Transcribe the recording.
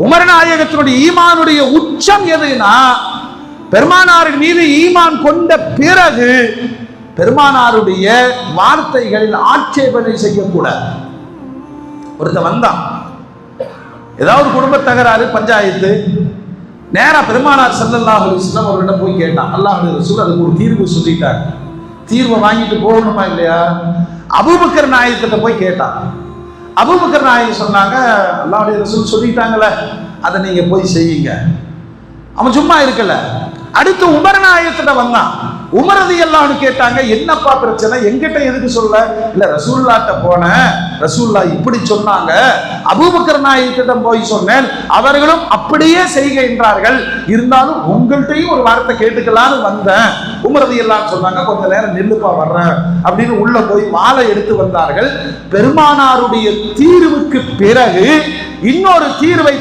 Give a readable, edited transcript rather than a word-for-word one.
Umar நாயகத்தினுடைய ஈமானுடைய உச்சம் எதுனா, பெருமானாரின் மீது ஈமான் கொண்ட பிறகு பெருமானாருடைய வார்த்தைகளில் ஆட்சேபனை செய்யக்கூடாது. ஒருத்த வந்தான், ஏதாவது குடும்ப தகராறு, பஞ்சாயத்து, நேரா பெருமானார் ஸல்லல்லாஹு அலைஹி வஸல்லம் அவர்களிடம் போய் கேட்டான். அல்லாஹ்வுடைய ரசூல் அதுக்கு ஒரு தீர்வு சொல்லிட்டாங்க. தீர்வை வாங்கிட்டு போகணுமா இல்லையா? அபூபக்கர் நாயகத்திட்ட போய் கேட்டான். அபூபக்கர் நாயகம் சொன்னாங்க, அல்லாஹ்வுடைய ரசூல் சொல்லிட்டாங்களே, அதை நீங்க போய் செய்யுங்க. அவன் சும்மா இருக்கல. அடுத்து உமர் நாயகத்திட்ட வந்தான். உமர் ரலியல்லாஹு அன்ஹு கேட்டாங்க, என்னப்பா பிரச்சனை, எங்கிட்ட எதுக்கு சொல்ல? இல்ல ரசூலுல்லாஹ்ட்ட போனேன், ரசூலுல்லாஹ் இப்படி சொன்னாங்க, அபூபக்கர் நாயகத்திடம் போய் சொன்னேன், அவர்களும் அப்படியே செய்கின்றார்கள், இருந்தாலும் உங்கள்கிட்டையும் ஒரு வார்த்தை கேட்டுக்கலான்னு வந்தேன். உமர் ரலியல்லாஹு அன்ஹு சொன்னாங்க, கொஞ்ச நேரம் நில்லுப்பா வர்றேன் அப்படின்னு உள்ள போய் வாளை எடுத்து வந்தார்கள். பெருமானாருடைய தீர்வுக்கு பிறகு இன்னொரு தீர்வை